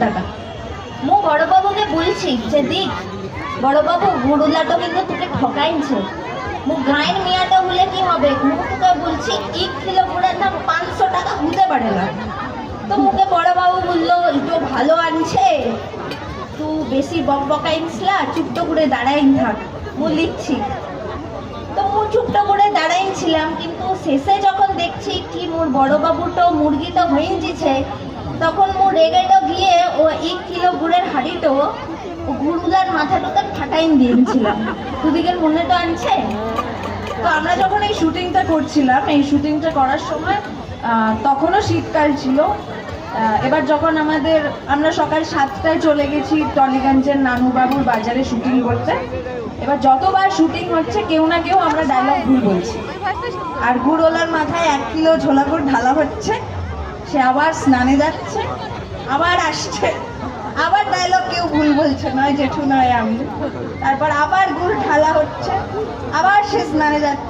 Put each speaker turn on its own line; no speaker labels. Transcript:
টাকা। মু বড়বাবুকে বলছি যে দিক বড়বাবু গুড়ুলাটো কিন্তু তোকে ঠকাইছে, মু গায়ের মিয়াটা হলে কি হবে, মু তোকে বলছি 1 কিলো গুড়ের দাম 500 টাকা হতে পারে না। তো মুখে বড়বাবু বললো একটু ভালো আনছে, তু বেশি বকবকাইনসলা, চুপটো করে দাঁড়াইন থাক, মু লিখছি। তো মু চুপটো করে দাঁড়াইছিলাম, কিন্তু শেষে যখন দেখছি কি মোর বড়বাবুটো মুরগিটা হইনজিছে, তখন মু রেগেটো গিয়ে ও 1 কিলো গুড়ের হাঁড়িটো গুড়ুলার মাথাটাতে ফাটাইন দিয়েছিলাম। দুদিকের মনে তো আনছে।
তো আমরা যখন এই শুটিংটা করছিলাম, এই শুটিংটা করার সময় তখনও শীতকাল ছিল। এবার যখন আমরা সকাল 7টায় চলে গেছি টলিগঞ্জের নানুবাবুর বাজারে শুটিং করতে। এবার যতবার শুটিং হচ্ছে কেউ না কেউ আমরা ডায়লগ ভুল বলছি, আর গুড়ওয়ালার মাথায় 1 কিলো ঝোলা গুড় ঢালা হচ্ছে, সে আবার স্নানে যাচ্ছে, আবার আসছে, আবার ডায়লগ কেউ ভুল বলছে, নয় জেঠু নয় আমি, তারপর আবার গুড় ঢালা হচ্ছে, আবার সে স্নানে যাচ্ছে।